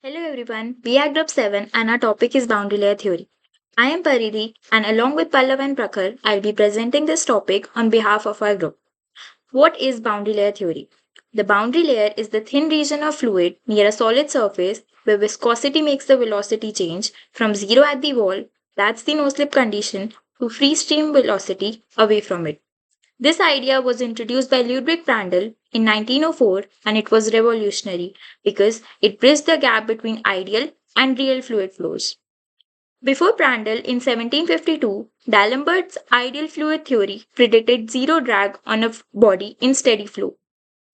Hello everyone, we are Group 7 and our topic is boundary layer theory. I am Paridhi and along with Pallav and Prakhar, I'll be presenting this topic on behalf of our group. What is boundary layer theory? The boundary layer is the thin region of fluid near a solid surface where viscosity makes the velocity change from zero at the wall, that's the no slip condition, to free stream velocity away from it. This idea was introduced by Ludwig Prandtl in 1904 and it was revolutionary because it bridged the gap between ideal and real fluid flows. Before Prandtl in 1752, D'Alembert's ideal fluid theory predicted zero drag on a body in steady flow.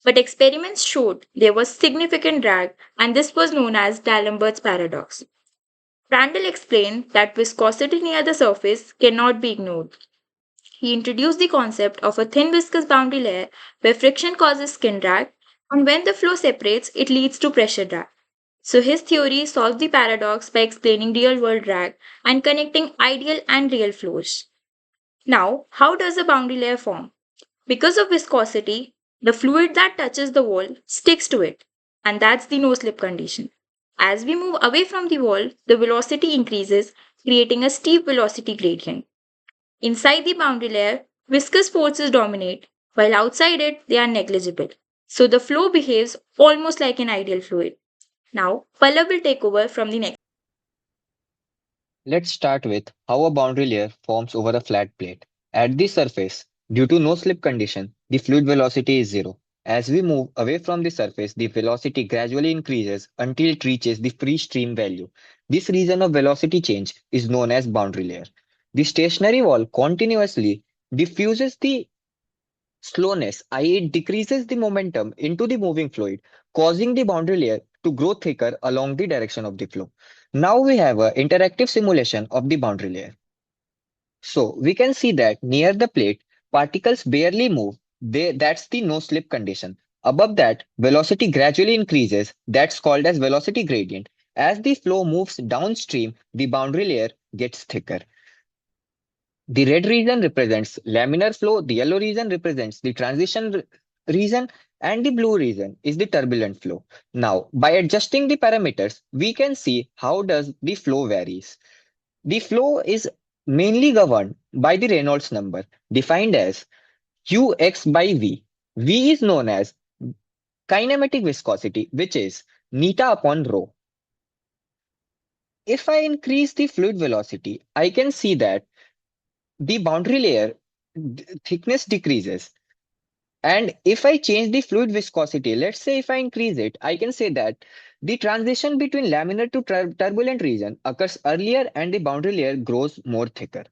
But experiments showed there was significant drag and this was known as D'Alembert's paradox. Prandtl explained that viscosity near the surface cannot be ignored. He introduced the concept of a thin viscous boundary layer where friction causes skin drag, and when the flow separates, it leads to pressure drag. So, his theory solved the paradox by explaining real world drag and connecting ideal and real flows. Now, how does a boundary layer form? Because of viscosity, the fluid that touches the wall sticks to it, and that's the no slip condition. As we move away from the wall, the velocity increases, creating a steep velocity gradient. Inside the boundary layer, viscous forces dominate, while outside it, they are negligible. So the flow behaves almost like an ideal fluid. Now, Pallav will take over from the next. Let's start with how a boundary layer forms over a flat plate. At the surface, due to no slip condition, the fluid velocity is zero. As we move away from the surface, the velocity gradually increases until it reaches the free stream value. This region of velocity change is known as boundary layer. The stationary wall continuously diffuses the slowness, i.e., it decreases the momentum into the moving fluid, causing the boundary layer to grow thicker along the direction of the flow. Now we have an interactive simulation of the boundary layer. So we can see that near the plate, particles barely move. That's the no slip condition. Above that, velocity gradually increases. That's called as velocity gradient. As the flow moves downstream, the boundary layer gets thicker. The red region represents laminar flow, the yellow region represents the region, and the blue region is the turbulent flow. Now, by adjusting the parameters, we can see how does the flow varies. The flow is mainly governed by the Reynolds number, defined as Qx by V. V is known as kinematic viscosity, which is neta upon rho. If I increase the fluid velocity, I can see that the boundary layer thickness decreases. And if I change the fluid viscosity, let's say if I increase it, I can say that the transition between laminar to turbulent region occurs earlier and the boundary layer grows more thicker.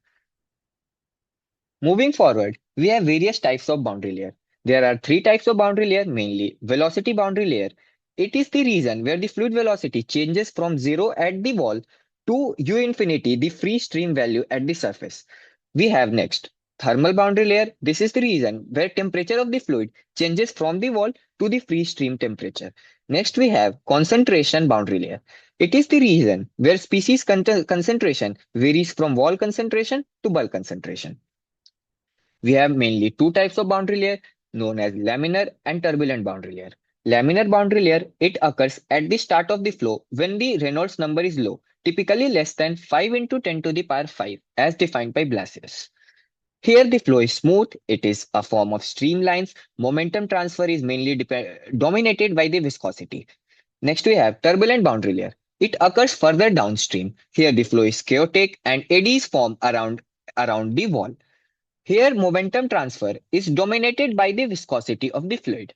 Moving forward, we have various types of boundary layer. There are three types of boundary layer, mainly velocity boundary layer. It is the region where the fluid velocity changes from zero at the wall to u infinity, the free stream value at the surface. We have next thermal boundary layer. This is the region where temperature of the fluid changes from the wall to the free stream temperature. Next, we have concentration boundary layer. It is the region where species concentration varies from wall concentration to bulk concentration. We have mainly two types of boundary layer known as laminar and turbulent boundary layer. Laminar boundary layer, it occurs at the start of the flow when the Reynolds number is low, typically less than 5 into 10 to the power 5 as defined by Blasius. Here the flow is smooth, it is a form of streamlines, momentum transfer is mainly dominated by the viscosity. Next we have turbulent boundary layer. It occurs further downstream. Here the flow is chaotic and eddies form around the wall. Here, momentum transfer is dominated by the viscosity of the fluid.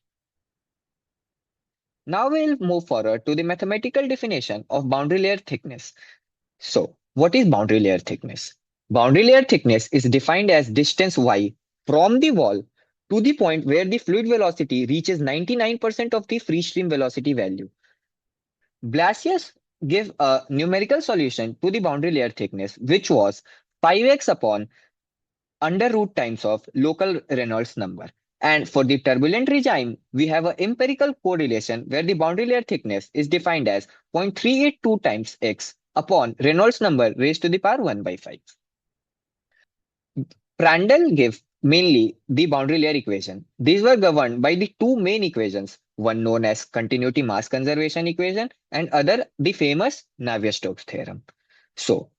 Now we'll move forward to the mathematical definition of boundary layer thickness. So, what is boundary layer thickness? Boundary layer thickness is defined as distance y from the wall to the point where the fluid velocity reaches 99% of the free stream velocity value. Blasius gave a numerical solution to the boundary layer thickness, which was 5x upon under root times of local Reynolds number. And for the turbulent regime, we have an empirical correlation where the boundary layer thickness is defined as 0.382 times x upon Reynolds number raised to the power 1 by 5. Prandtl gave mainly the boundary layer equation. These were governed by the two main equations. one known as continuity mass conservation equation, and other the famous Navier-Stokes theorem. So,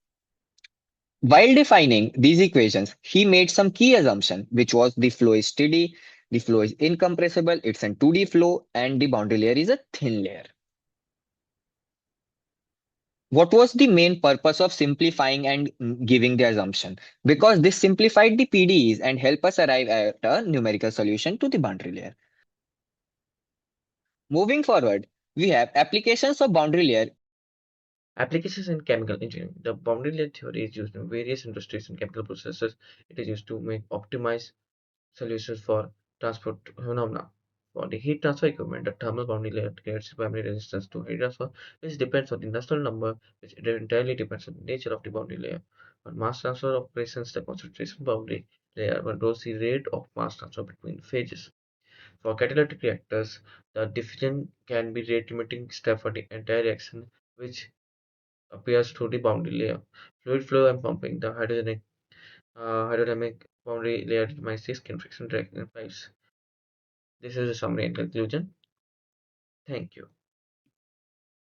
while defining these equations, he made some key assumption, which was the flow is steady, the flow is incompressible, it's a 2D flow, and the boundary layer is a thin layer. What was the main purpose of simplifying and giving the assumption? Because this simplified the PDEs and help us arrive at a numerical solution to the boundary layer. Moving forward, we have applications of boundary layer. Applications in chemical engineering. The boundary layer theory is used in various industries and chemical processes. It is used to make optimized solutions for transport phenomena. For the heat transfer equipment, the thermal boundary layer creates primary resistance to heat transfer, which depends on the Nusselt number, which entirely depends on the nature of the boundary layer. For mass transfer operations, the concentration boundary layer controls the rate of mass transfer between phases. For catalytic reactors, the diffusion can be rate limiting step for the entire reaction, which appears through the boundary layer. Fluid flow and pumping, the hydrodynamic boundary layer determines the skin friction drag and pipes. This is a summary and conclusion. Thank you.